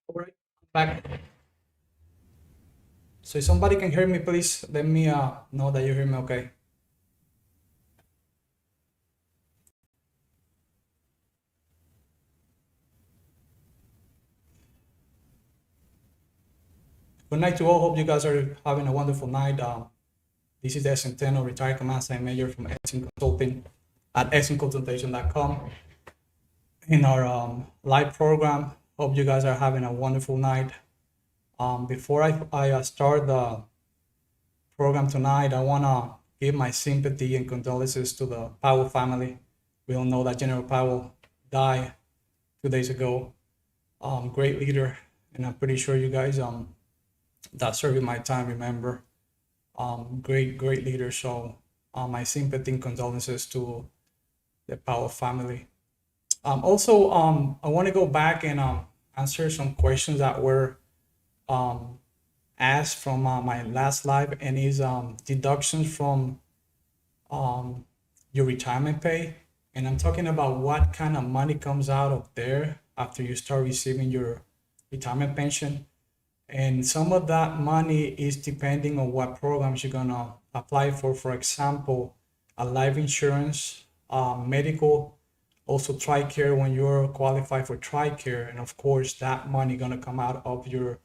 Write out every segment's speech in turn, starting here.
All right, back. So if somebody can hear me, please let me know that you hear me okay. Good night to all. Hope you guys are having a wonderful night. This is the Centeno, retired command sign major from Edson Consulting at edsonconsultation.com in our live program. Hope you guys are having a wonderful night. Before I start the program tonight, I want to give my sympathy and condolences to the Powell family. We all know that General Powell died 2 days ago. Great leader, and I'm pretty sure you guys that serving my time remember. Great leader. So my sympathy and condolences to the Powell family. Also, I want to go back and answer some questions that were um, asked from my last live, and is deductions from your retirement pay. And I'm talking about what kind of money comes out of there after you start receiving your retirement pension. And some of that money is depending on what programs you're gonna apply for. For example, a life insurance, medical, also TRICARE when you're qualified for TRICARE, and of course that money gonna come out of your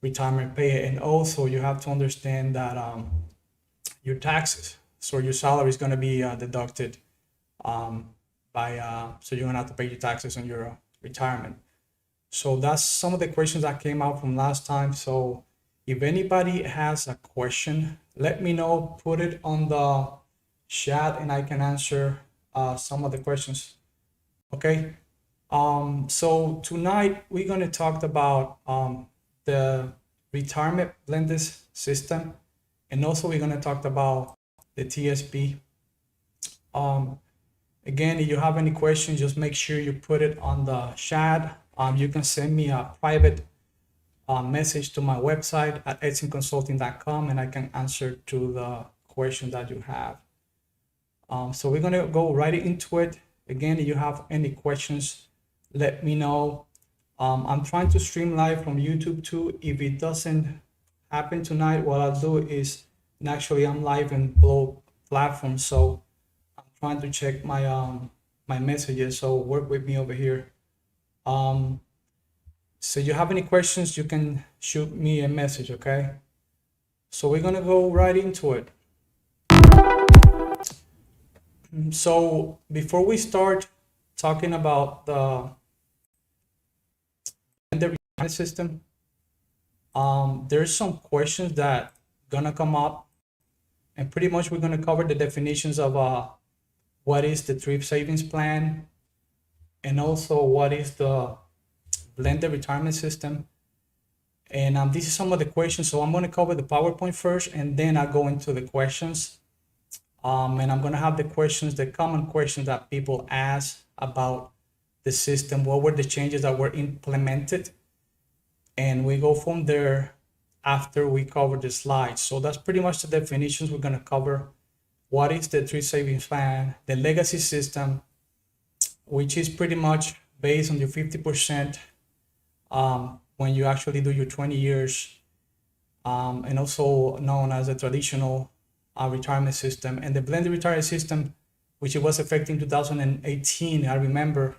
retirement pay. And also you have to understand that your taxes, so your salary is gonna be deducted so you're gonna have to pay your taxes on your retirement. So that's some of the questions that came out from last time. So if anybody has a question, let me know, put it on the chat and I can answer some of the questions. Okay. So tonight we're going to talk about the retirement blended system, and also we're going to talk about the TSP. Again, if you have any questions, just make sure you put it on the chat. You can send me a private message to my website at edsonconsulting.com, and I can answer to the question that you have. So we're gonna go right into it. Again, if you have any questions, let me know. I'm trying to stream live from YouTube too. If it doesn't happen tonight, what I'll do is, and actually I'm live in both platforms, so I'm trying to check my messages. So work with me over here. So you have any questions, you can shoot me a message, okay? So we're gonna go right into it. So before we start talking about the retirement system, there's some questions that gonna come up, and pretty much we're gonna cover the definitions of what is the thrift savings plan, and also what is the blended retirement system. And this is some of the questions. So I'm going to cover the PowerPoint first, and then I'll go into the questions. And I'm going to have the questions, the common questions that people ask about the system. What were the changes that were implemented? And we go from there after we cover the slides. So that's pretty much the definitions we're going to cover. What is the thrift savings plan? The legacy system, which is pretty much based on your 50% when you actually do your 20 years, and also known as a traditional retirement system, and the blended retirement system, which it was effective in 2018. I remember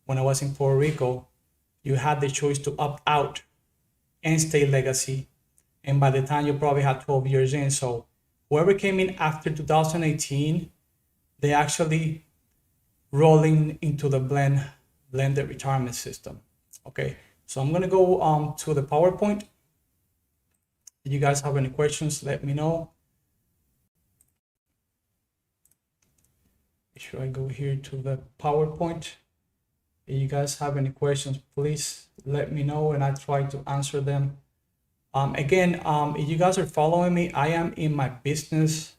when I was in Puerto Rico, you had the choice to opt out and stay legacy, and by the time you probably had 12 years in. So whoever came in after 2018, they actually rolling into the blended retirement system. Okay, so I'm gonna go to the PowerPoint. If you guys have any questions, let me know. Should I go here to the PowerPoint? If you guys have any questions, please let me know and I try to answer them. Again, if you guys are following me, I am in my business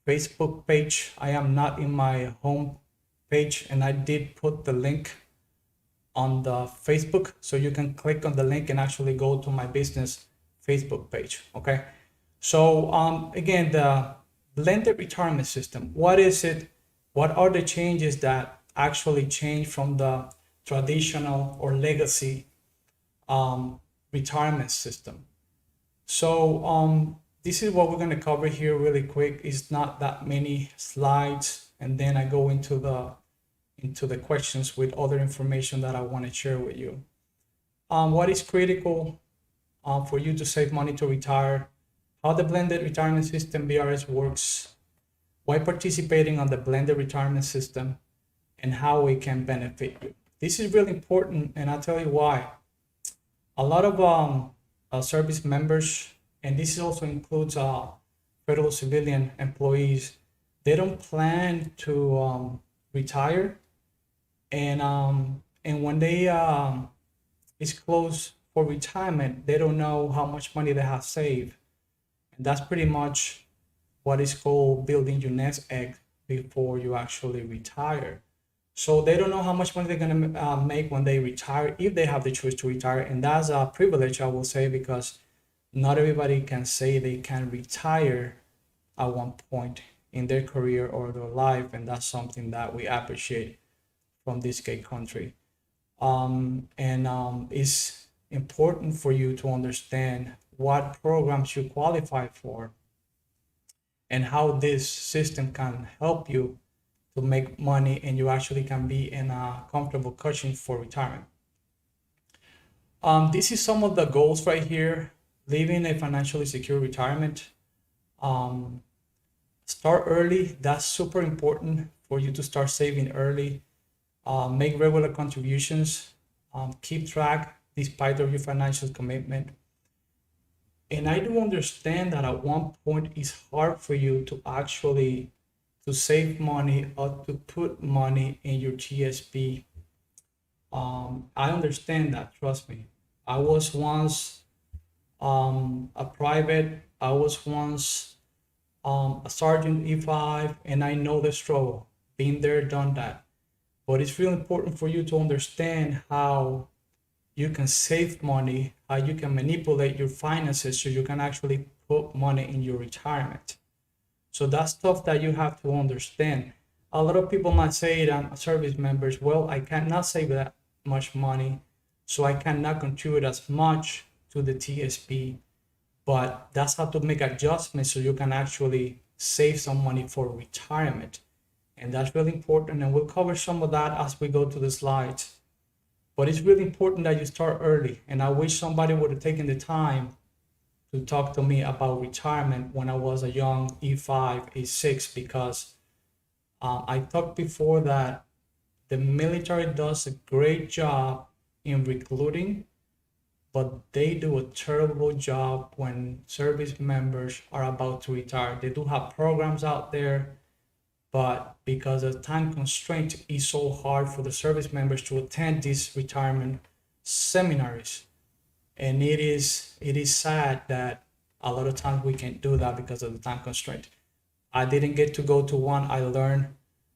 Facebook page. I am not in my home page, and I did put the link on the Facebook, so you can click on the link and actually go to my business Facebook page. Okay, so again, the blended retirement system, what is it? What are the changes that actually change from the traditional or legacy retirement system. So this is what we're going to cover here really quick. It's not that many slides, and then I go into the questions with other information that I want to share with you. What is critical for you to save money to retire, how the blended retirement system BRS works, why participating on the blended retirement system, and how it can benefit you. This is really important, and I'll tell you why. A lot of service members, and this also includes federal civilian employees, they don't plan to retire, and when they is close for retirement, they don't know how much money they have saved, and that's pretty much what is called building your nest egg before you actually retire. So they don't know how much money they're gonna make when they retire, if they have the choice to retire, and that's a privilege, I will say, because not everybody can say they can retire at one point in their career or their life, and that's something that we appreciate from this great country. It's important for you to understand what programs you qualify for and how this system can help you to make money, and you actually can be in a comfortable cushion for retirement. This is some of the goals right here. Living a financially secure retirement. Start early. That's super important for you to start saving early. Make regular contributions. Keep track despite of your financial commitment. And I do understand that at one point it's hard for you to actually to save money or to put money in your TSP. I understand that, trust me. I was once a private, I was once a sergeant E5, and I know the struggle, been there, done that. But it's really important for you to understand how you can save money, how you can manipulate your finances so you can actually put money in your retirement. So that's stuff that you have to understand. A lot of people might say that service members, well, I cannot save that much money, so I cannot contribute as much to the TSP. But that's how to make adjustments so you can actually save some money for retirement. And that's really important, and we'll cover some of that as we go to the slides. But it's really important that you start early, and I wish somebody would have taken the time to talk to me about retirement when I was a young E5, E6, because I talked before that the military does a great job in recruiting, but they do a terrible job when service members are about to retire. They do have programs out there, but because the time constraint is so hard for the service members to attend these retirement seminars. And it is sad that a lot of times we can't do that because of the time constraint. I didn't get to go to one. I learned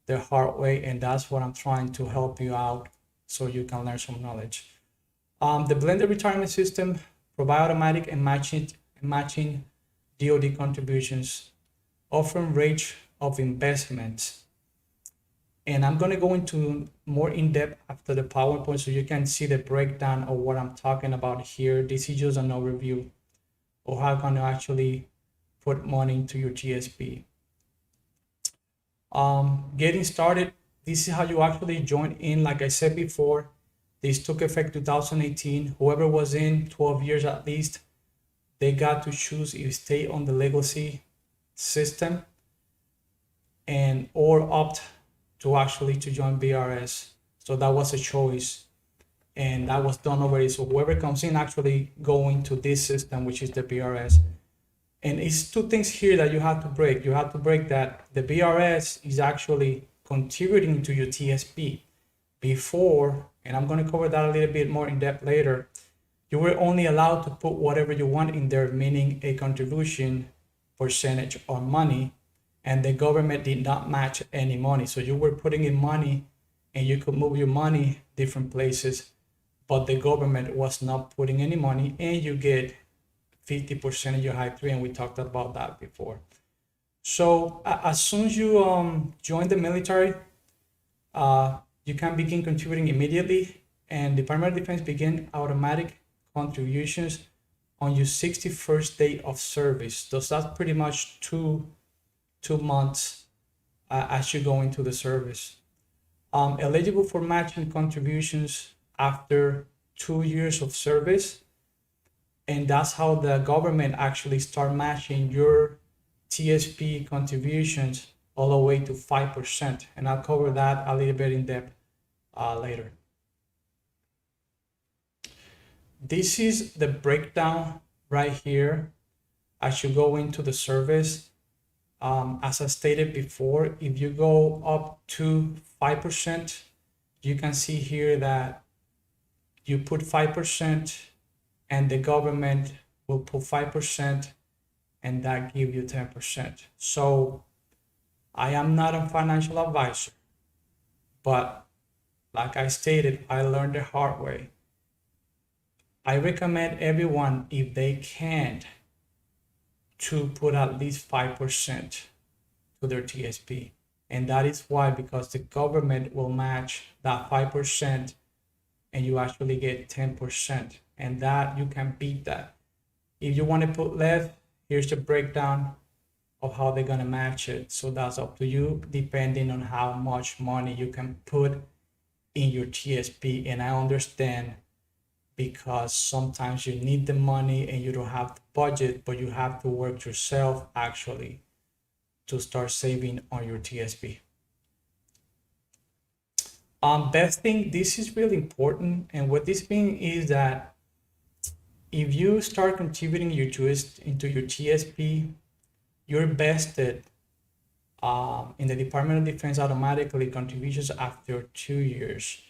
the hard way, and that's what I'm trying to help you out so you can learn some knowledge. The blended retirement system provide automatic and matching DoD contributions, offering range of investments. And I'm going to go into more in depth after the PowerPoint so you can see the breakdown of what I'm talking about here. This is just an overview of how you can actually put money into your GSP. Getting started, this is how you actually join in. Like I said before, this took effect 2018. Whoever was in 12 years at least, they got to choose if stay on the legacy system and or opt to actually to join BRS. So that was a choice, and that was done already. So whoever comes in actually going to this system, which is the BRS. And it's two things here that you have to break. You have to break that the BRS is actually contributing to your TSP. Before, and I'm going to cover that a little bit more in depth later, you were only allowed to put whatever you want in there, meaning a contribution percentage or money, and the government did not match any money. So you were putting in money and you could move your money different places, but the government was not putting any money, and you get 50% of your high three, and we talked about that before. So as soon as you join the military, you can begin contributing immediately, and Department of Defense begin automatic contributions on your 61st day of service. So that's pretty much two months as you go into the service. Eligible for matching contributions after 2 years of service, and that's how the government actually start matching your TSP contributions all the way to 5%, and I'll cover that a little bit in depth later. This is the breakdown right here as you go into the service. As I stated before, if you go up to 5%, you can see here that you put 5% and the government will put 5%, and that give you 10%. So I am not a financial advisor, but like I stated, I learned the hard way. I recommend everyone, if they can, to put at least 5% to their TSP. And that is why, because the government will match that 5% and you actually get 10%. And that you can beat that. If you want to put less, here's the breakdown of how they're going to match it. So that's up to you, depending on how much money you can put in your TSP. And I understand, because sometimes you need the money and you don't have the budget, but you have to work yourself actually to start saving on your TSP. Vesting, this is really important. And what this means is that if you start contributing into your TSP, you're vested in the Department of Defense automatically contributions after 2 years.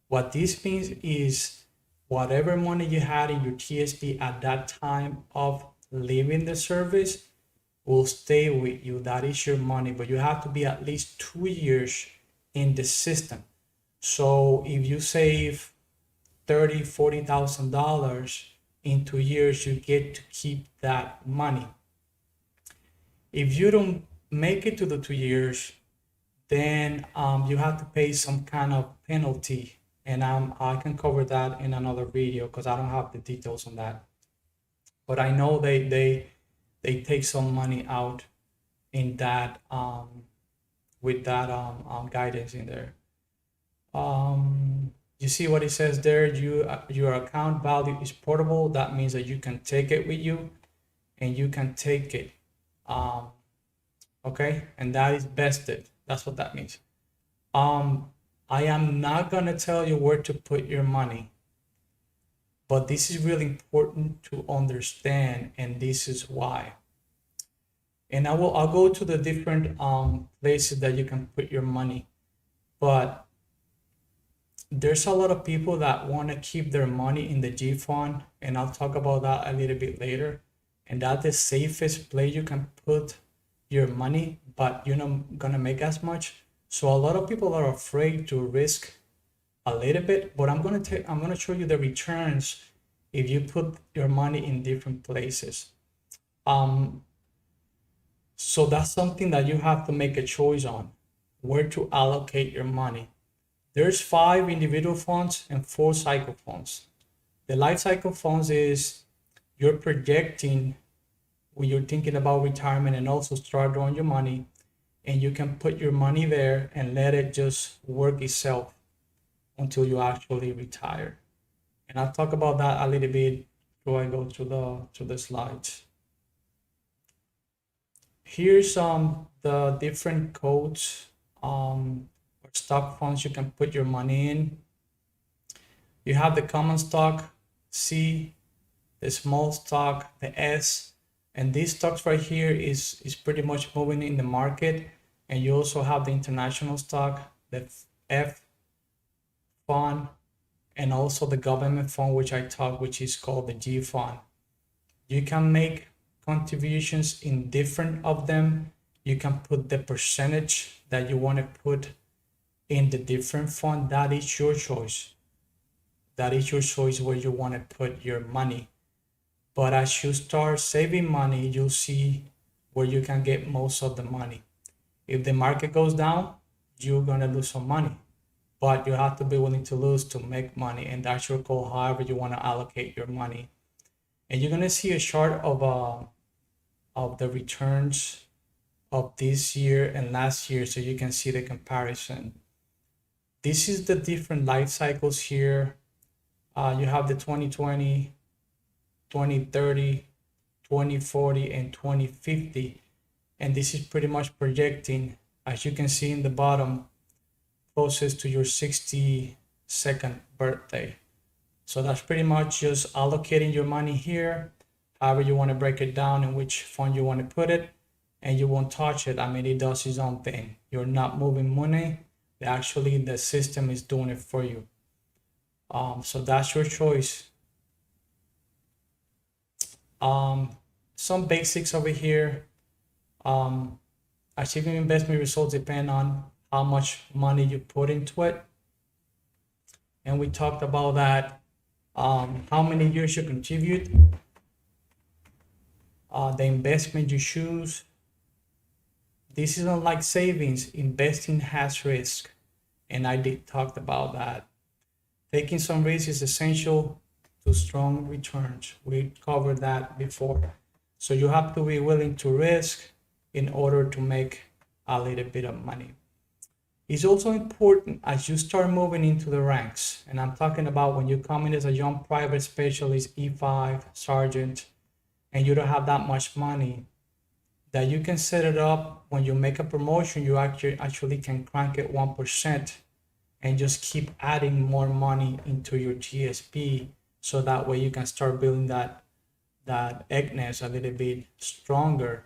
What this means is whatever money you had in your TSP at that time of leaving the service will stay with you. That is your money, but you have to be at least 2 years in the system. So if you save $30,000-$40,000 in 2 years, you get to keep that money. If you don't make it to the 2 years, then you have to pay some kind of penalty, and I can cover that in another video because I don't have the details on that. But I know they take some money out in that with that guidance in there. You see what it says there? Your account value is portable. That means that you can take it with you, and you can take it. Okay, and that is vested. That's what that means. I am not gonna tell you where to put your money, but this is really important to understand, and this is why. And I'll go to the different places that you can put your money, but there's a lot of people that want to keep their money in the G fund, and I'll talk about that a little bit later. And that's the safest place you can put your money, but you're not gonna make as much. So a lot of people are afraid to risk a little bit, but I'm gonna show you the returns if you put your money in different places. So that's something that you have to make a choice on, where to allocate your money. There's 5 individual funds and 4 cycle funds. The life cycle funds is you're projecting when you're thinking about retirement and also start drawing your money, and you can put your money there and let it just work itself until you actually retire. And I'll talk about that a little bit before I go to the slides. Here's the different codes or stock funds you can put your money in. You have the common stock, C, the small stock, the S, and these stocks right here is pretty much moving in the market. And you also have the international stock, the F fund, and also the government fund, which is called the G fund. You can make contributions in different of them. You can put the percentage that you want to put in the different fund. That is your choice. That is your choice where you want to put your money. But as you start saving money, you'll see where you can get most of the money. If the market goes down, you're gonna lose some money. but you have to be willing to lose to make money, and that's your goal, however you want to allocate your money. And you're going to see a chart of the returns of this year and last year, so you can see the comparison. This is the different life cycles here. You have the 2020, 2030, 2040, and 2050. And this is pretty much projecting, as you can see in the bottom, closest to your 62nd birthday. So that's pretty much just allocating your money here, however you want to break it down and which fund you want to put it, and you won't touch it. I mean, it does its own thing. You're not moving money. Actually, the system is doing it for you. So that's your choice. Some basics over here. Achieving investment results depend on how much money you put into it. And we talked about that. How many years you contribute, the investment you choose. This is unlike savings. Investing has risk, and I did talked about that. Taking some risk is essential to strong returns. We covered that before. So you have to be willing to risk in order to make a little bit of money. It's also important as you start moving into the ranks, and I'm talking about when you come in as a young private specialist, E5, sergeant, and you don't have that much money, that you can set it up when you make a promotion, you actually can crank it 1% and just keep adding more money into your GSP, so that way you can start building that eggness a little bit stronger,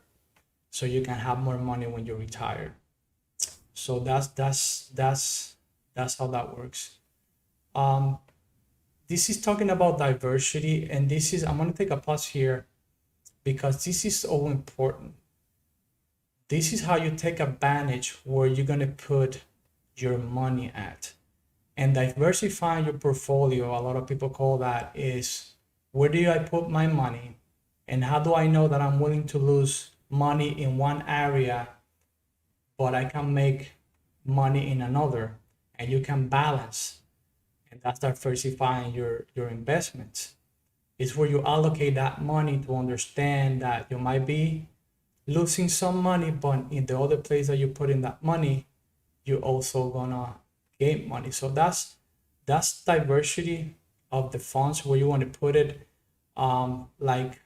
so you can have more money when you're retired. So that's how that works. This is talking about diversity, and this is, I'm going to take a pause here because this is so important. This is how you take advantage where you're going to put your money at. And diversifying your portfolio, a lot of people call that, is where do I put my money, and how do I know that I'm willing to lose money in one area but I can make money in another, and you can balance. And that's diversifying your investments. It's where you allocate that money to understand that you might be losing some money, but in the other place that you put in that money, you're also gonna gain money. So that's diversity of the funds, where you want to put it. Like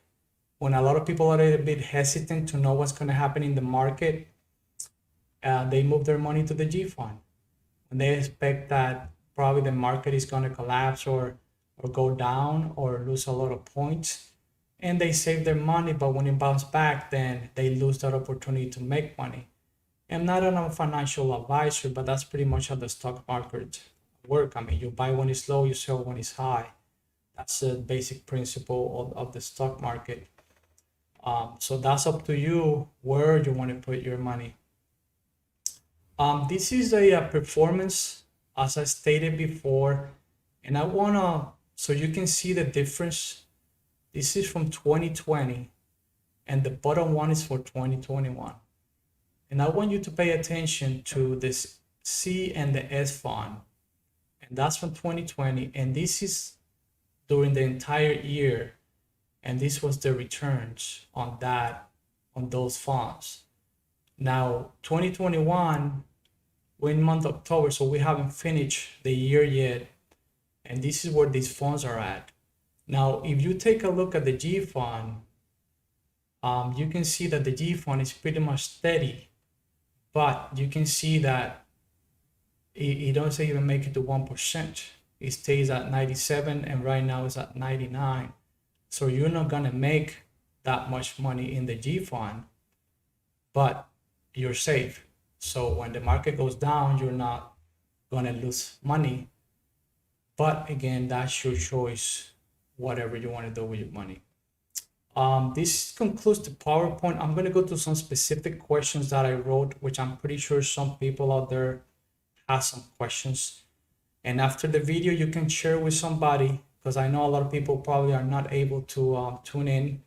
when a lot of people are a bit hesitant to know what's going to happen in the market, they move their money to the G fund. And they expect that probably the market is going to collapse or go down or lose a lot of points. And they save their money, but when it bounces back, then they lose that opportunity to make money. I'm not a financial advisor, but that's pretty much how the stock market works. I mean, you buy when it's low, you sell when it's high. That's the basic principle of the stock market. So that's up to you where you want to put your money. This is a performance, as I stated before, and I wanna, so you can see the difference. This is from 2020, and the bottom one is for 2021. And I want you to pay attention to this C and the S fund, and that's from 2020, and this is during the entire year, and this was the returns on those funds. Now 2021, we're in month October, so we haven't finished the year yet, and this is where these funds are at. Now if you take a look at the G fund, you can see that the G fund is pretty much steady, but you can see that it doesn't even make it to 1%. It stays at 97, and right now it's at 99. So you're not gonna make that much money in the G fund, but you're safe. So when the market goes down, you're not gonna lose money. But again, that's your choice, whatever you want to do with your money. This concludes the PowerPoint. I'm gonna go to some specific questions that I wrote, which I'm pretty sure some people out there have some questions. And after the video, you can share with somebody, because I know a lot of people probably are not able to tune in.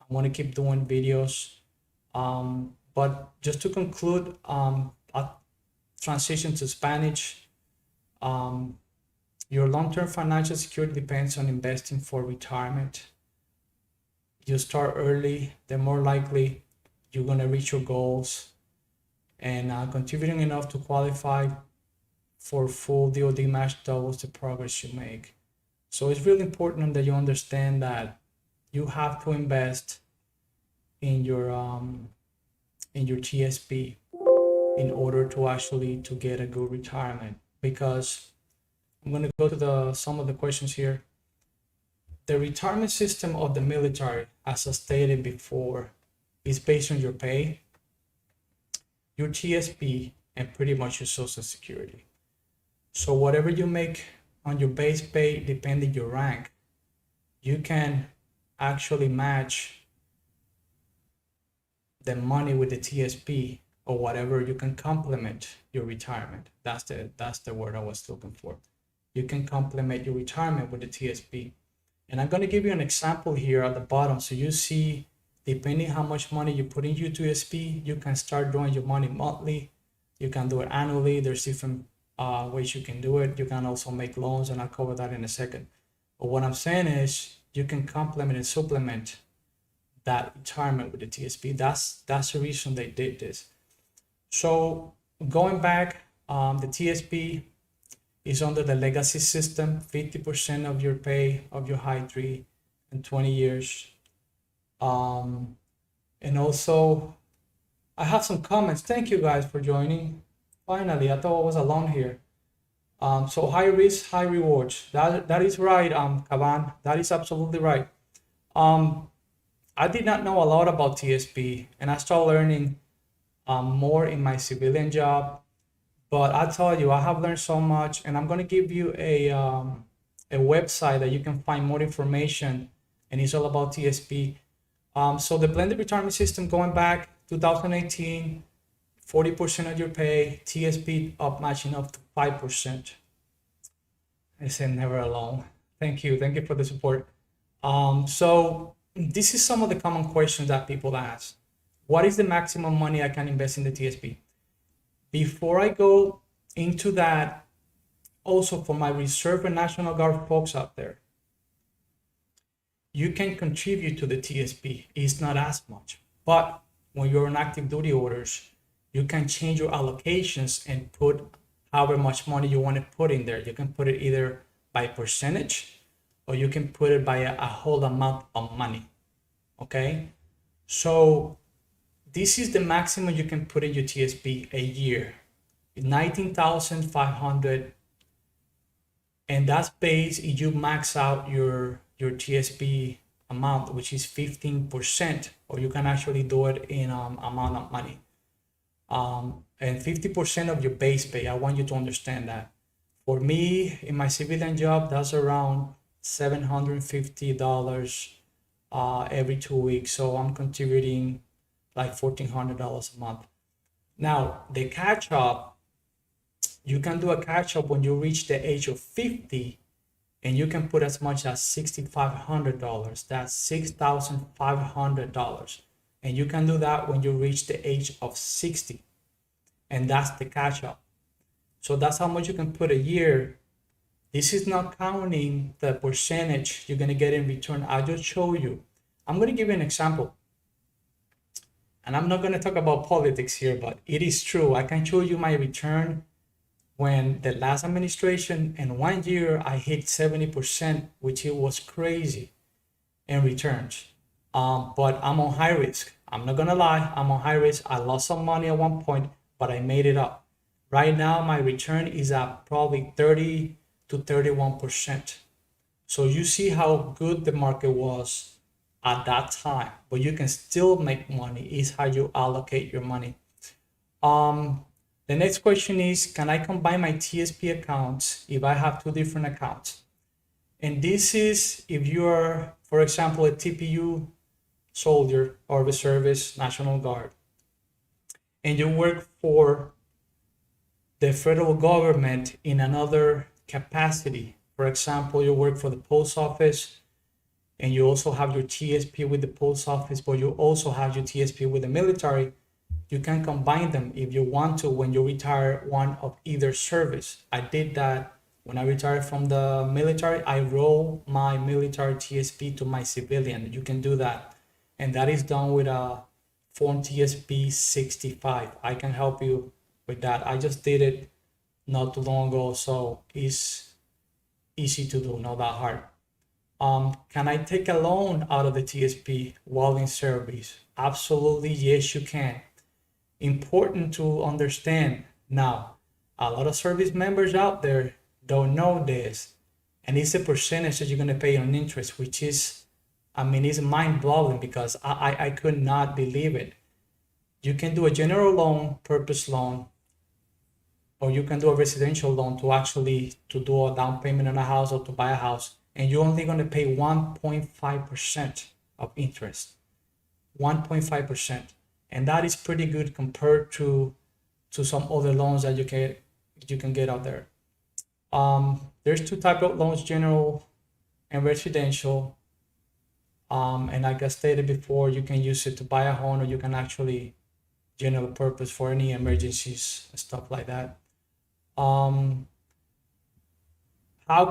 I want to keep doing videos. But just to conclude, I'll transition to Spanish. Your long-term financial security depends on investing for retirement. You start early, the more likely you're going to reach your goals, and contributing enough to qualify for full DoD match doubles the progress you make. So it's really important that you understand that you have to invest in your TSP in order to actually to get a good retirement. Because I'm going to go to some of the questions here. The retirement system of the military, as I stated before, is based on your pay, your TSP, and pretty much your Social Security. So whatever you make on your base pay, depending your rank, you can actually match the money with the TSP or whatever. You can complement your retirement. That's the word I was looking for. You can complement your retirement with the TSP. And I'm going to give you an example here at the bottom. So you see, depending how much money you put in your TSP, you can start drawing your money monthly. You can do it annually. There's different ways you can do it. You can also make loans, and I'll cover that in a second. But what I'm saying is you can complement and supplement that retirement with the TSP. That's the reason they did this. So going back, the TSP is under the legacy system, 50% of your pay of your high 3 and 20 years. And also, I have some comments. Thank you guys for joining. Finally, I thought I was alone here. So high risk, high rewards. That is right, Kavan. That is absolutely right. I did not know a lot about TSP, and I started learning more in my civilian job. But I tell you, I have learned so much, and I'm going to give you a website that you can find more information, and it's all about TSP. So the blended retirement system, going back 2018, 40% of your pay, TSP up matching up to 5%. I said never alone. Thank you for the support. So this is some of the common questions that people ask. What is the maximum money I can invest in the TSP? Before I go into that, also for my Reserve and National Guard folks out there, you can contribute to the TSP. It's not as much, but when you're on active duty orders, you can change your allocations and put however much money you want to put in there. You can put it either by percentage, or you can put it by a whole amount of money. Okay, so this is the maximum you can put in your TSP a year, 19,500, and that's based if you max out your TSP amount, which is 15%, or you can actually do it in amount of money. And 50% of your base pay. I want you to understand that. For me, in my civilian job, that's around $750 every 2 weeks. So I'm contributing like $1,400 a month. Now, the catch up, you can do a catch up when you reach the age of 50, and you can put as much as $6,500. That's $6,500. And you can do that when you reach the age of 60. And that's the catch up. So that's how much you can put a year. This is not counting the percentage you're going to get in return. I just show you. I'm going to give you an example. And I'm not going to talk about politics here, but it is true. I can show you my return when the last administration in 1 year I hit 70%, which it was crazy in returns. But I'm on high risk. I'm not going to lie. I'm on high risk. I lost some money at one point, but I made it up. Right now, my return is at probably 30 to 31%. So you see how good the market was at that time, but you can still make money. Is how you allocate your money. The next question is, can I combine my TSP accounts if I have two different accounts? And this is if you're, for example, a TPU soldier or reservist, National Guard, and you work for the federal government in another capacity. For example, you work for the post office, and you also have your TSP with the post office, but you also have your TSP with the military. You can combine them if you want to when you retire one of either service. I did that when I retired from the military. I roll my military TSP to my civilian. You can do that. And that is done with a Form TSP 65. I can help you with that. I just did it not too long ago, so it's easy to do, not that hard. Can I take a loan out of the TSP while in service? Absolutely, yes, you can. Important to understand now, a lot of service members out there don't know this, and it's a percentage that you're going to pay on interest, which is, I mean, it's mind-blowing because I could not believe it. You can do a general loan, purpose loan, or you can do a residential loan to do a down payment on a house or to buy a house, and you're only going to pay 1.5% of interest. 1.5%. And that is pretty good compared to some other loans that you can get out there. There's two types of loans, general and residential. And like I stated before, you can use it to buy a home, or you can actually general purpose for any emergencies and stuff like that. How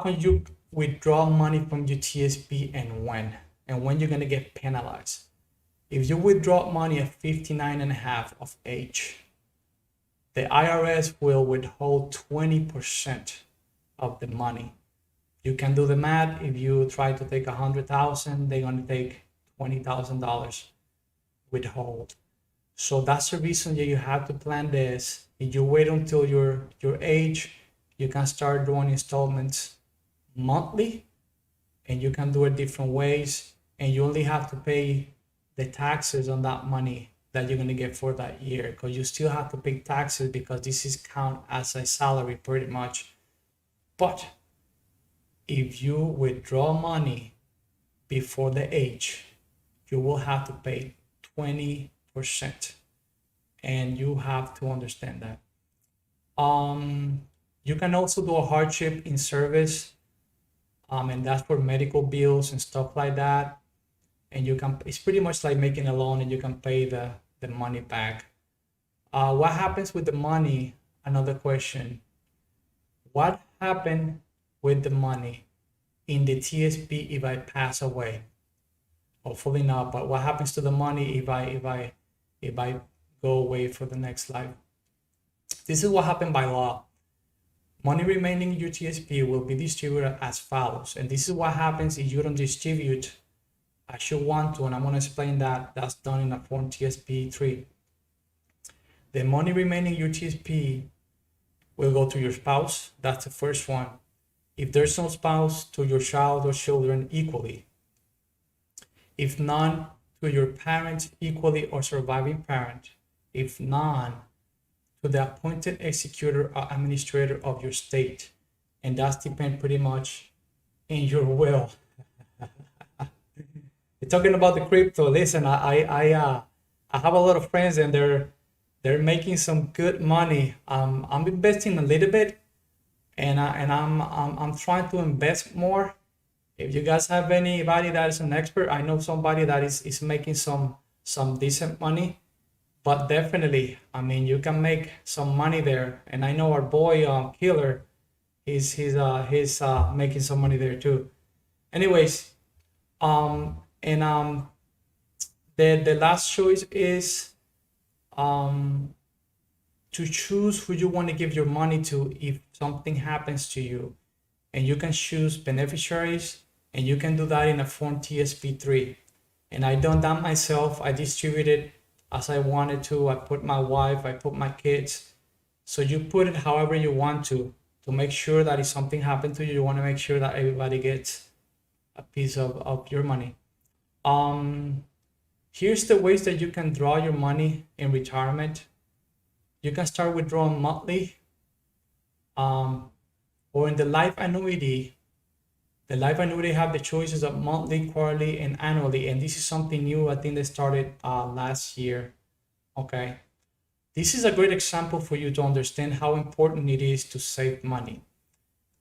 can you withdraw money from your TSP and when? And when you're gonna get penalized? If you withdraw money at 59 and a half of age, the IRS will withhold 20% of the money. You can do the math. If you try to take 100,000, they're gonna take $20,000 withhold. So that's the reason that you have to plan this. If you wait until your age, you can start doing installments monthly, and you can do it different ways, and you only have to pay the taxes on that money that you're going to get for that year, because you still have to pay taxes because this is count as a salary pretty much. But if you withdraw money before the age, you will have to pay 20%, and you have to understand that. You can also do a hardship in service, and that's for medical bills and stuff like that. And you can, it's pretty much like making a loan, and you can pay the money back. What happens with the money? Another question. What happened with the money in the TSP if I pass away? Hopefully not, but what happens to the money if I go away for the next life? This is what happened by law. Money remaining in your TSP will be distributed as follows. And this is what happens if you don't distribute as you want to, and I'm going to explain that. That's done in a Form TSP 3. The money remaining in your TSP will go to your spouse. That's the first one. If there's no spouse, to your child or children equally. If none, to your parents equally or surviving parent. If none, to the appointed executor or administrator of your state. And that's depend pretty much in your will. You're talking about the crypto. Listen, I have a lot of friends, and they're making some good money. I'm investing a little bit, and I'm trying to invest more. If you guys have anybody that is an expert, I know somebody that is making some decent money. But definitely, I mean, you can make some money there. And I know our boy Killer, he's making some money there too. Anyways, the last choice is to choose who you want to give your money to if something happens to you. And you can choose beneficiaries, and you can do that in a Form TSP 3. And I done that myself. I distributed as I wanted to. I put my wife, I put my kids. So you put it however you want to make sure that if something happened to you, you want to make sure that everybody gets a piece of your money. Here's the ways that you can draw your money in retirement. You can start withdrawing monthly, or in the life annuity. The life annuity have the choices of monthly, quarterly, and annually. And this is something new. I think they started last year. Okay. This is a great example for you to understand how important it is to save money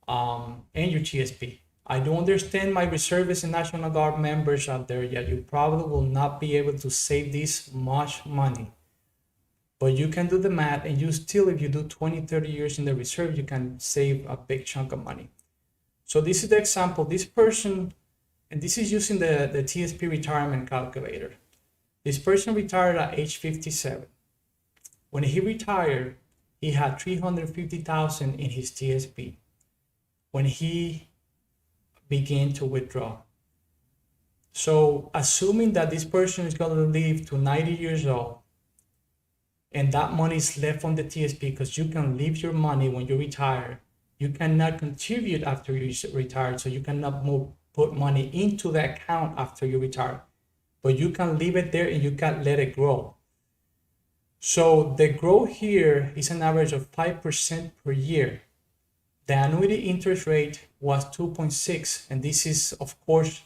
in your TSP. I do understand my reservists and National Guard members out there, yet you probably will not be able to save this much money. But you can do the math, and you still, if you do 20, 30 years in the reserve, you can save a big chunk of money. So this is the example. This person, and this is using the TSP retirement calculator. This person retired at age 57. When he retired, he had 350,000 in his TSP. When he began to withdraw. So assuming that this person is going to live to 90 years old, and that money is left on the TSP, because you can leave your money when you retire. You cannot contribute after you retire, so you cannot put money into the account after you retire. But you can leave it there and you can let it grow. So the growth here is an average of 5% per year. The annuity interest rate was 2.6, and this is, of course,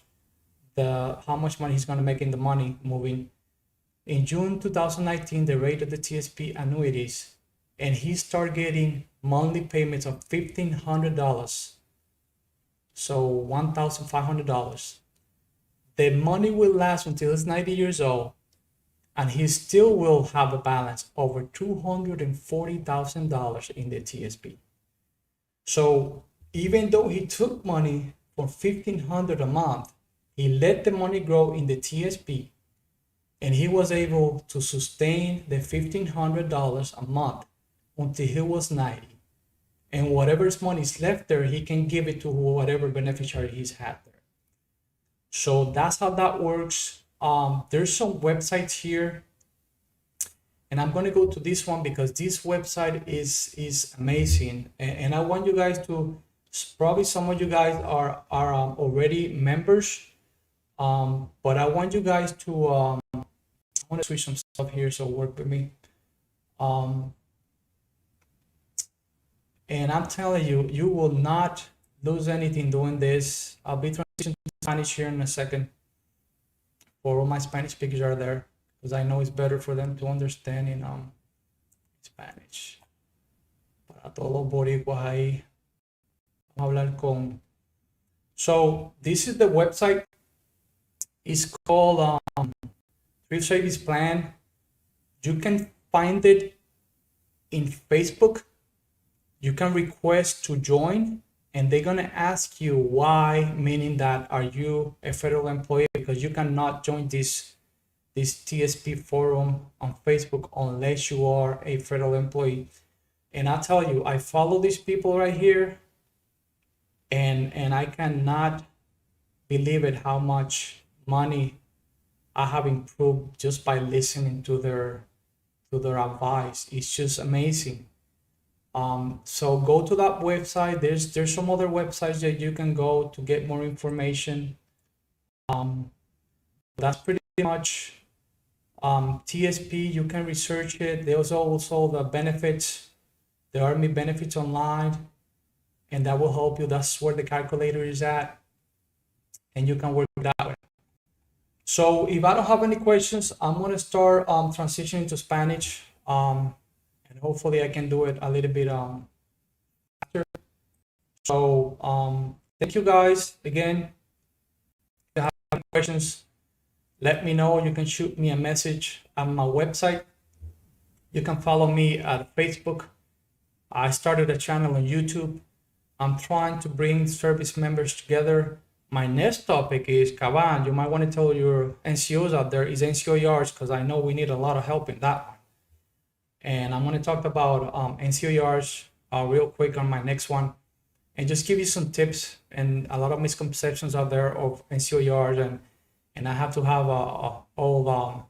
how much money he's going to make in the money moving. In June 2019, the rate of the TSP annuities, and he started getting monthly payments of $1,500, so $1,500. The money will last until he's 90 years old, and he still will have a balance over $240,000 in the TSP. So even though he took money for $1,500 a month, he let the money grow in the TSP, and he was able to sustain the $1,500 a month until he was 90. And whatever's money is left there, he can give it to whatever beneficiary he's had there. So that's how that works. There's some websites here, and I'm going to go to this one because this website is amazing. And I want you guys to, probably some of you guys are already members, but I want you guys to, I want to switch some stuff here, so work with me. And I'm telling you, you will not lose anything doing this. I'll be transitioning to Spanish here in a second, for all my Spanish speakers are there, because I know it's better for them to understand in Spanish. Para todos los boricuas ahí, vamos a hablar con. So this is the website. It's called Thrift Savings Plan. You can find it in Facebook. You can request to join, and they're gonna ask you why, meaning that are you a federal employee, because you cannot join this TSP forum on Facebook unless you are a federal employee. And I tell you, I follow these people right here, and I cannot believe it how much money I have improved just by listening to their advice. It's just amazing. So go to that website. There's some other websites that you can go to get more information. That's pretty much TSP. You can research it. There's also the benefits, the Army benefits online, and that will help you. That's where the calculator is at, and you can work that way. So if I don't have any questions, I'm gonna start transitioning to Spanish. And hopefully I can do it a little bit faster. So thank you guys again. If you have any questions, let me know. You can shoot me a message on my website. You can follow me at Facebook. I started a channel on YouTube. I'm trying to bring service members together. My next topic is Caban. You might want to tell your NCOs out there is NCO yards, because I know we need a lot of help in that one. And I'm going to talk about NCO yards real quick on my next one, and just give you some tips and a lot of misconceptions out there of NCO yards, and I have to have all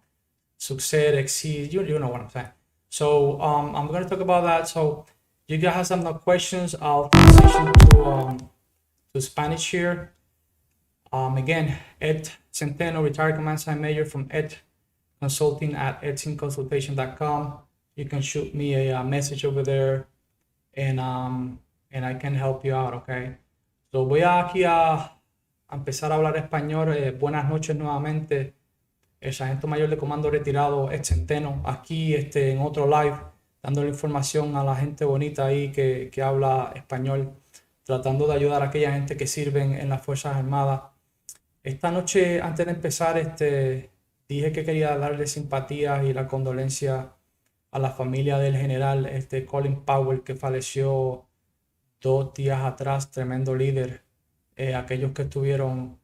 success, exceed, you know what I'm saying. So I'm going to talk about that. So you guys have some questions, I'll transition to Spanish here. Again, Ed Centeno, retired command sign major from Ed Consulting at edsinconsultation.com. You can shoot me a message over there, and I can help you out, okay? So voy aquí a empezar a hablar español. Buenas noches nuevamente. El sargento mayor de comando retirado, Ed Centeno, aquí en otro live, dándole información a la gente bonita ahí que habla español, tratando de ayudar a aquella gente que sirven en las Fuerzas Armadas. Esta noche, antes de empezar, dije que quería darle simpatías y la condolencia a la familia del general Colin Powell, que falleció 2 días atrás, tremendo líder. Aquellos que estuvieron,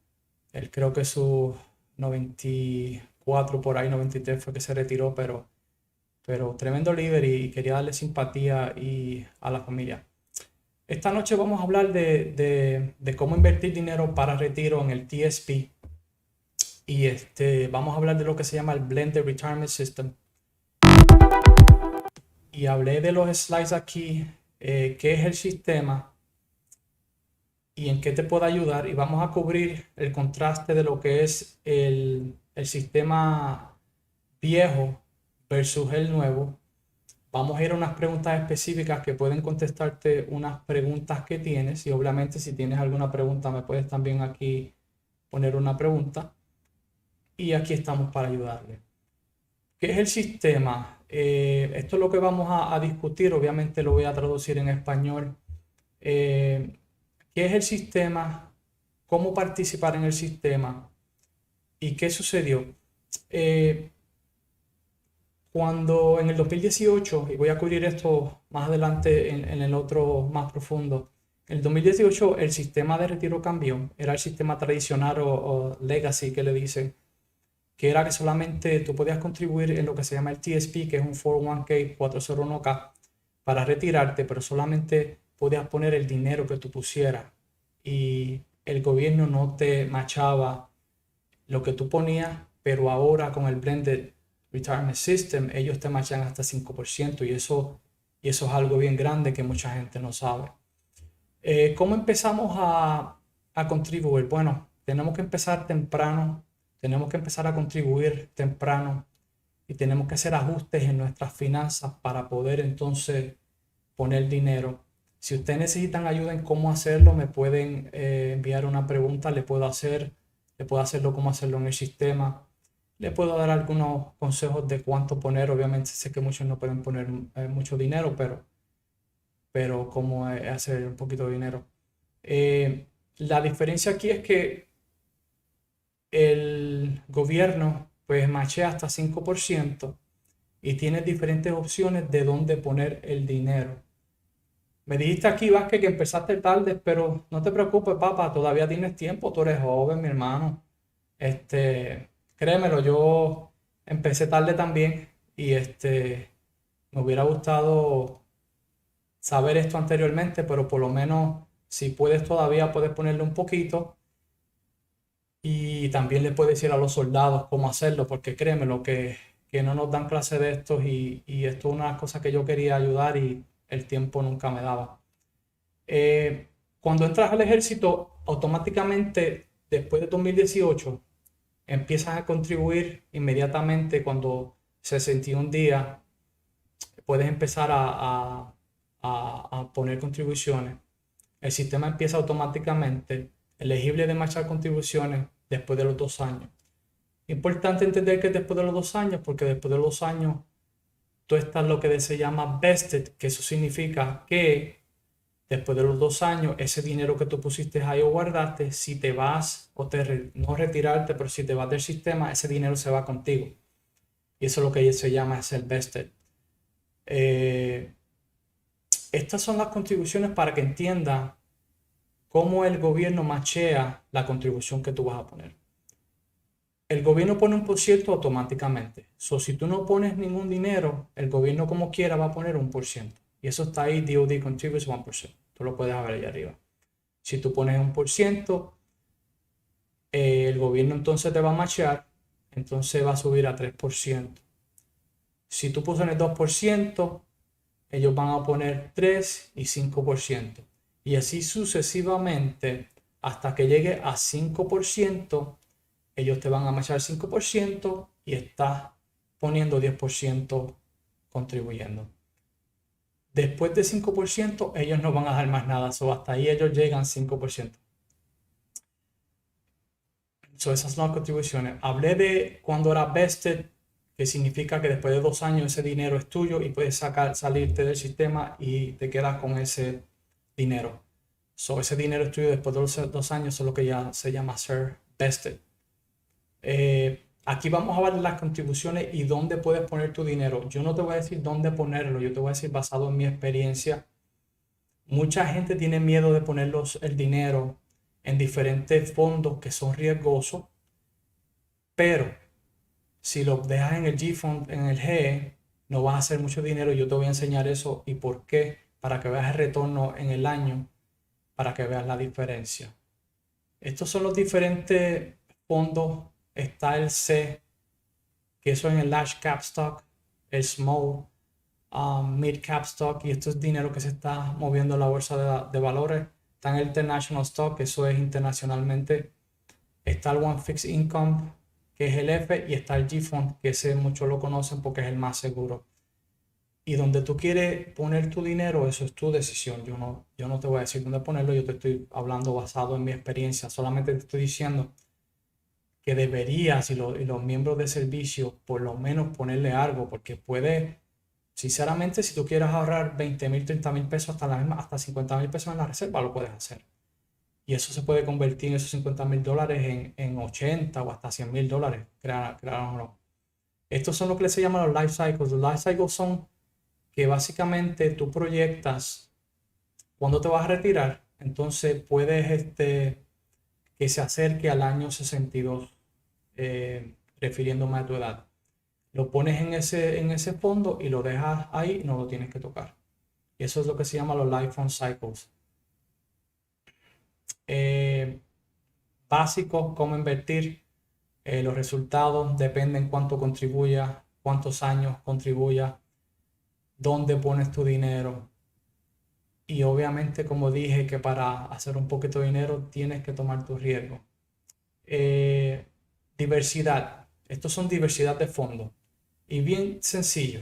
él creo que su 94 por ahí, 93 fue que se retiró, pero tremendo líder y quería darle simpatía a la familia. Esta noche vamos a hablar de cómo invertir dinero para retiro en el TSP y vamos a hablar de lo que se llama el Blended Retirement System. Y hablé de los slides aquí, qué es el sistema y en qué te puede ayudar. Y vamos a cubrir el contraste de lo que es el sistema viejo versus el nuevo. Vamos a ir a unas preguntas específicas que pueden contestarte unas preguntas que tienes. Y obviamente si tienes alguna pregunta me puedes también aquí poner una pregunta. Y aquí estamos para ayudarle. ¿Qué es el sistema? Esto es lo que vamos a discutir. Obviamente lo voy a traducir en español. ¿Qué es el sistema? ¿Cómo participar en el sistema? ¿Y qué sucedió? Cuando en el 2018, y voy a cubrir esto más adelante en el otro más profundo, en el 2018 el sistema de retiro cambió. Era el sistema tradicional o legacy que le dicen, que era que solamente tú podías contribuir en lo que se llama el TSP, que es un 401k, 401k, para retirarte, pero solamente podías poner el dinero que tú pusieras y el gobierno no te machaba lo que tú ponías, pero ahora con el Blended Retirement System ellos te machan hasta 5% y eso es algo bien grande que mucha gente no sabe. ¿Cómo empezamos a contribuir? Bueno, tenemos que empezar temprano. Tenemos que empezar a contribuir temprano y tenemos que hacer ajustes en nuestras finanzas para poder entonces poner dinero. Si ustedes necesitan ayuda en cómo hacerlo, me pueden enviar una pregunta, le puedo hacerlo cómo hacerlo en el sistema. Le puedo dar algunos consejos de cuánto poner. Obviamente sé que muchos no pueden poner mucho dinero, pero cómo hacer un poquito de dinero. La diferencia aquí es que el gobierno pues machea hasta 5% y tiene diferentes opciones de dónde poner el dinero. Me dijiste aquí, Vázquez, que empezaste tarde, pero no te preocupes, papá, todavía tienes tiempo, tú eres joven, mi hermano. Créemelo, yo empecé tarde también y me hubiera gustado saber esto anteriormente, pero por lo menos si puedes todavía puedes ponerle un poquito. Y también le puedes decir a los soldados cómo hacerlo, porque créeme, lo que no nos dan clase de estos y esto es una cosa que yo quería ayudar y el tiempo nunca me daba. Cuando entras al ejército, automáticamente después de 2018 empiezas a contribuir inmediatamente cuando 61 días puedes empezar a poner contribuciones. El sistema empieza automáticamente elegible de marchar contribuciones después de los 2 años. Importante entender que después de los 2 años, porque después de los 2 años tú estás lo que se llama vested, que eso significa que después de los 2 años, ese dinero que tú pusiste ahí o guardaste, si te vas o no retirarte, pero si te vas del sistema, ese dinero se va contigo. Y eso es lo que se llama ser vested. Estas son las contribuciones para que entiendan cómo el gobierno machea la contribución que tú vas a poner. El gobierno pone un por ciento automáticamente. Si tú no pones ningún dinero, el gobierno como quiera va a poner 1%. Y eso está ahí, DOD contributes 1%. Tú lo puedes ver ahí arriba. Si tú pones 1%, el gobierno entonces te va a machear, entonces va a subir a 3%. Si tú pones el 2%, ellos van a poner 3 y 5%. Y así sucesivamente hasta que llegue a 5%, ellos te van a machar 5% y estás poniendo 10% contribuyendo. Después de 5%, ellos no van a dar más nada. Hasta ahí ellos llegan 5%. Esas son las contribuciones. Hablé de cuando era vested, que significa que después de 2 años ese dinero es tuyo y puedes salirte del sistema y te quedas con ese dinero. Ese dinero es tuyo después de los 2 años, eso es lo que ya se llama ser vested. Aquí vamos a ver las contribuciones y dónde puedes poner tu dinero. Yo no te voy a decir dónde ponerlo, yo te voy a decir basado en mi experiencia. Mucha gente tiene miedo de poner el dinero en diferentes fondos que son riesgosos, pero si lo dejas en el G-Fund, en el G, no vas a hacer mucho dinero. Yo te voy a enseñar eso y por qué, para que veas el retorno en el año, para que veas la diferencia. Estos son los diferentes fondos. Está el C, que eso en el Large Cap Stock, el Small, Mid Cap Stock, y esto es dinero que se está moviendo en la bolsa de valores. Está en el International Stock, que eso es internacionalmente. Está el One Fixed Income, que es el F, y está el G-Fund, que ese muchos lo conocen porque es el más seguro. Y donde tú quieres poner tu dinero, eso es tu decisión. Yo no te voy a decir dónde ponerlo, yo te estoy hablando basado en mi experiencia. Solamente te estoy diciendo que deberías y los miembros de servicio por lo menos ponerle algo, porque puede, sinceramente, si tú quieres ahorrar 20,000, 30,000 pesos, hasta 50,000 pesos en la reserva, lo puedes hacer. Y eso se puede convertir en esos 50,000 dólares en 80 o hasta 100,000 dólares, crean o no. Estos son lo que se llaman los life cycles. Los life cycles son que básicamente tú proyectas cuándo te vas a retirar, entonces puedes que se acerque al año 62, refiriéndome a tu edad. Lo pones en ese fondo y lo dejas ahí y no lo tienes que tocar. Y eso es lo que se llama los life fund cycles. Básicos, cómo invertir. Los resultados dependen cuánto contribuya, cuántos años contribuya, dónde pones tu dinero. Y obviamente, como dije, que para hacer un poquito de dinero tienes que tomar tu riesgo. Diversidad. Estos son diversidad de fondos. Y bien sencillo.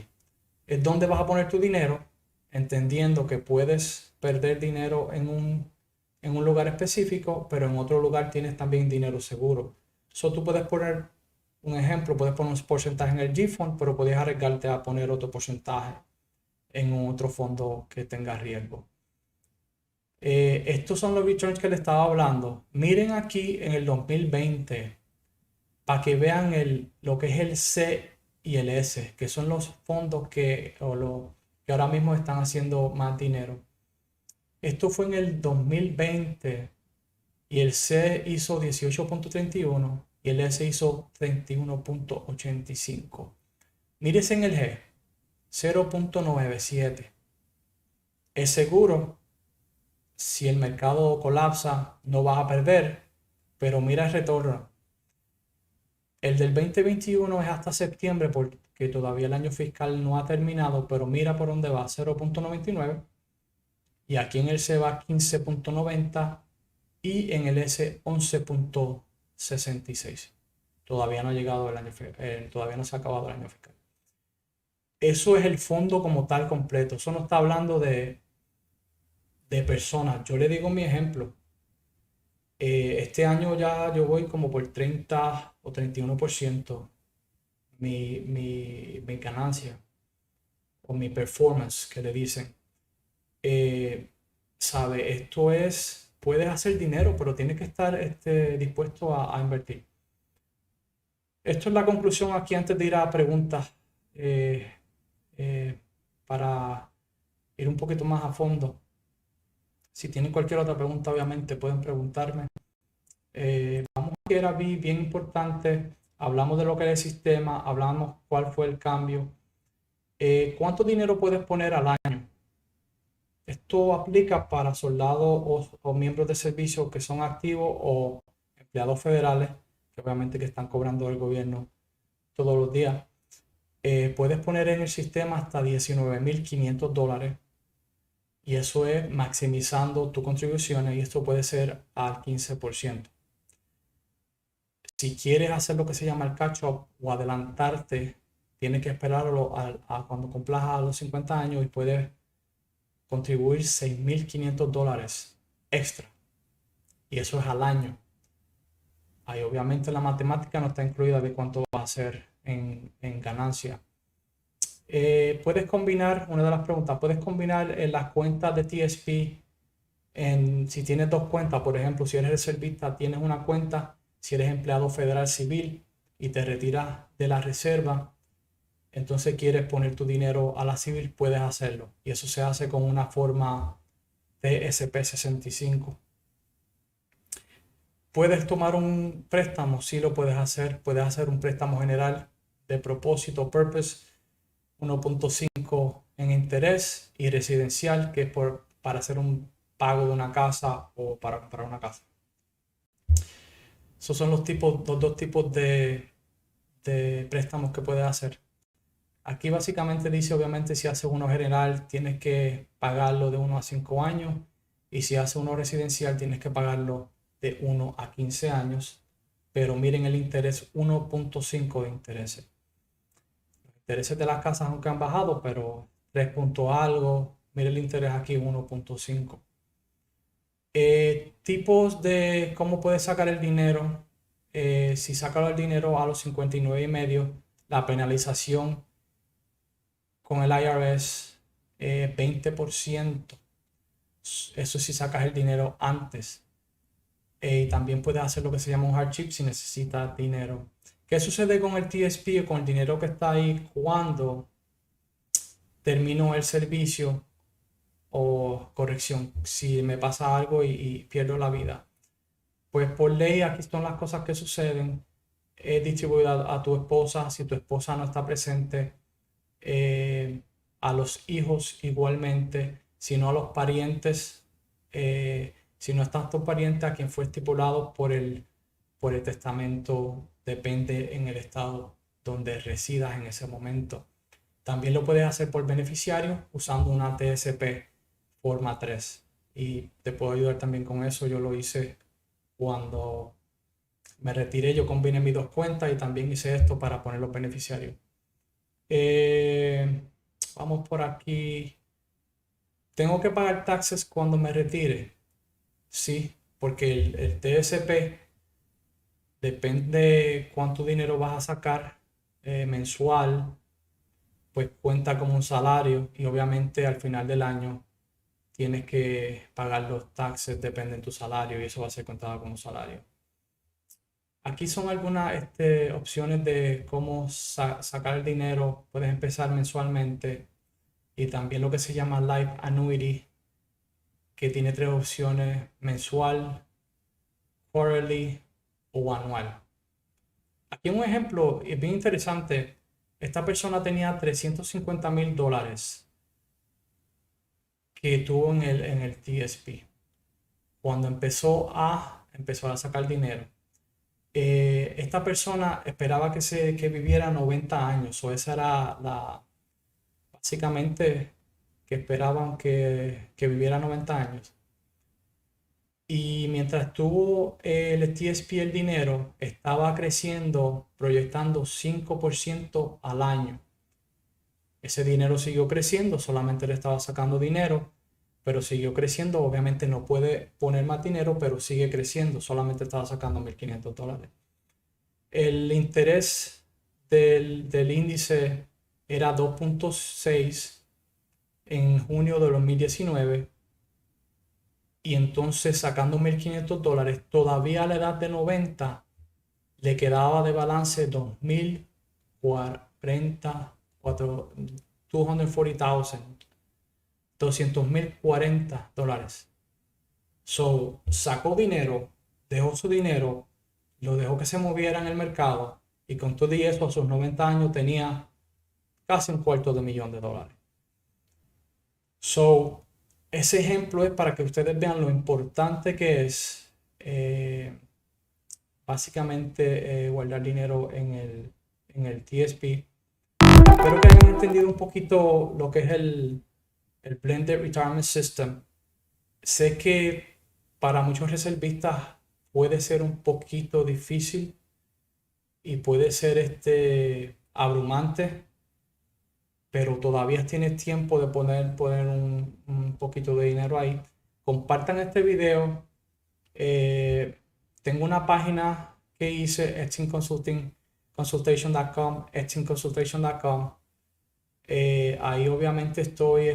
Es dónde vas a poner tu dinero, entendiendo que puedes perder dinero en un lugar específico, pero en otro lugar tienes también dinero seguro. Tú puedes poner un ejemplo, puedes poner un porcentaje en el G-Fund, pero puedes arriesgarte a poner otro porcentaje en otro fondo que tenga riesgo. Estos son los returns que le estaba hablando. Miren aquí en el 2020 para que vean lo que es el C y el S, que son los fondos que ahora mismo están haciendo más dinero. Esto fue en el 2020 y el C hizo 18.31 y el S hizo 31.85. Mírese en el G, 0.97. Es seguro, si el mercado colapsa no vas a perder, pero mira el retorno. El del 2021 es hasta septiembre porque todavía el año fiscal no ha terminado, pero mira por dónde va, 0.99. Y aquí en el C va 15.90 y en el S 11.66. Todavía no ha llegado el año, todavía no se ha acabado el año fiscal. Eso es el fondo como tal completo. Eso no está hablando de personas. Yo le digo mi ejemplo. Este año ya yo voy como por 30 o 31% mi ganancia o mi performance que le dicen. ¿Sabe? Esto es, puedes hacer dinero, pero tienes que estar dispuesto a invertir. Esto es la conclusión aquí antes de ir a preguntas, para ir un poquito más a fondo. Si tienen cualquier otra pregunta, obviamente pueden preguntarme. Vamos a que era bien importante. Hablamos de lo que es el sistema, hablamos cuál fue el cambio. ¿Cuánto dinero puedes poner al año? Esto aplica para soldados o miembros de servicio que son activos o empleados federales, que obviamente que están cobrando del gobierno todos los días. Puedes poner en el sistema hasta 19,500 dólares. Y eso es maximizando tus contribuciones y esto puede ser al 15%. Si quieres hacer lo que se llama el catch-up o adelantarte, tienes que esperarlo a cuando cumplas a los 50 años y puedes contribuir 6,500 dólares extra. Y eso es al año. Ahí obviamente la matemática no está incluida de cuánto va a ser en ganancia. Puedes combinar, una de las preguntas, puedes combinar las cuentas de TSP si tienes dos cuentas, por ejemplo, si eres reservista, tienes una cuenta, si eres empleado federal civil, y te retiras de la reserva, entonces quieres poner tu dinero a la civil, puedes hacerlo. Y eso se hace con una forma TSP 65. ¿Puedes tomar un préstamo? Sí, lo puedes hacer. Puedes hacer un préstamo general de propósito, purpose, 1.5 en interés, y residencial, que es para hacer un pago de una casa o para comprar una casa. Esos son los dos tipos de préstamos que puedes hacer. Aquí básicamente dice, obviamente, si haces uno general tienes que pagarlo de 1 a 5 años, y si haces uno residencial tienes que pagarlo de 1 a 15 años. Pero miren el interés, 1.5 de intereses. Los intereses de las casas aunque han bajado, pero 3 punto algo. Miren el interés aquí, 1.5. Tipos de cómo puedes sacar el dinero. Si sacas el dinero a los 59 y medio, la penalización con el IRS, 20%. Eso si sacas el dinero antes. Y también puedes hacer lo que se llama un hardship si necesitas dinero. ¿Qué sucede con el TSP o con el dinero que está ahí cuando termino el servicio? O corrección, si me pasa algo y pierdo la vida. Pues por ley, aquí están las cosas que suceden. Es distribuir a tu esposa, si tu esposa no está presente, a los hijos igualmente, si no a los parientes, si no están tus parientes, a quien fue estipulado por el testamento, depende en el estado donde residas en ese momento. También lo puedes hacer por beneficiario usando una TSP forma 3, y te puedo ayudar también con eso. Yo lo hice cuando me retiré, yo combiné mis dos cuentas y también hice esto para poner los beneficiarios. Vamos por aquí. ¿Tengo que pagar taxes cuando me retire? Sí, porque el TSP depende cuánto dinero vas a sacar mensual, pues cuenta como un salario, y obviamente al final del año tienes que pagar los taxes, depende de tu salario, y eso va a ser contado como salario. Aquí son algunas opciones de cómo sacar el dinero. Puedes empezar mensualmente, y también lo que se llama Life Annuity, que tiene 3 opciones: mensual, quarterly o anual. Aquí un ejemplo es bien interesante. Esta persona tenía $350,000 que tuvo en el TSP. Cuando empezó a sacar dinero, esta persona esperaba que viviera 90 años, o esa era básicamente que esperaban que viviera 90 años. Y mientras tuvo el TSP, el dinero estaba creciendo, proyectando 5% al año. Ese dinero siguió creciendo, solamente le estaba sacando dinero, pero siguió creciendo. Obviamente no puede poner más dinero, pero sigue creciendo, solamente estaba sacando $1,500. El interés del índice era 2.6 en junio de 2019, y entonces sacando $1,500, todavía a la edad de 90 le quedaba de balance $240,000. So, sacó dinero, dejó su dinero, lo dejó que se moviera en el mercado, y con todo y eso a sus 90 años tenía casi $250,000. So, ese ejemplo es para que ustedes vean lo importante que es básicamente guardar dinero en el TSP. Espero que hayan entendido un poquito lo que es el Blended Retirement System. Sé que para muchos reservistas puede ser un poquito difícil y puede ser abrumante, pero todavía tienes tiempo de poner un poquito de dinero ahí. Compartan este video. Tengo una página que hice, extinconsultation.com. Ahí obviamente estoy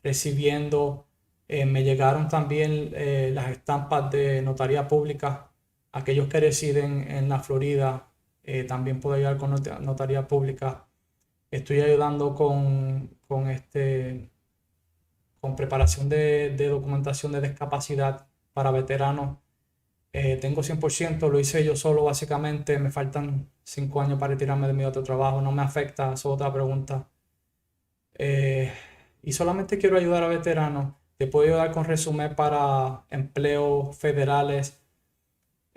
recibiendo, me llegaron también las estampas de notaría pública. Aquellos que residen en la Florida También puedo ayudar con notaría pública. Estoy ayudando con preparación de documentación de discapacidad para veteranos. Tengo 100%, lo hice yo solo básicamente. Me faltan 5 años para retirarme de mi otro trabajo. No me afecta, esa es otra pregunta. Y solamente quiero ayudar a veteranos. Te puedo ayudar con resumen para empleos federales.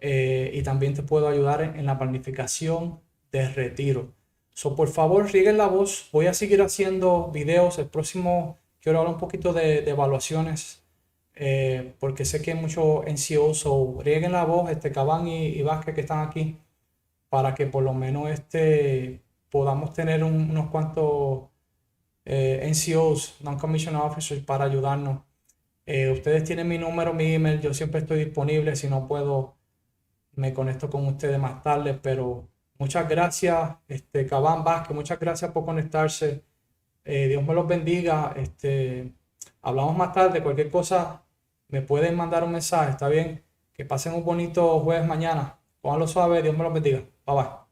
Y también te puedo ayudar en la planificación de retiro. So, por favor, rieguen la voz. Voy a seguir haciendo videos. El próximo quiero hablar un poquito de evaluaciones, porque sé que hay muchos NCOs. So, rieguen la voz, Cabán y Vázquez, que están aquí, para que por lo menos podamos tener unos cuantos NCOs, Non-Commissioned Officers, para ayudarnos. Ustedes tienen mi número, mi email. Yo siempre estoy disponible. Si no puedo, me conecto con ustedes más tarde, pero muchas gracias, Cabán, Vázquez, muchas gracias por conectarse. Dios me los bendiga. Hablamos más tarde. Cualquier cosa me pueden mandar un mensaje, ¿está bien? Que pasen un bonito jueves mañana. Pónganlo suave. Dios me los bendiga. Bye bye.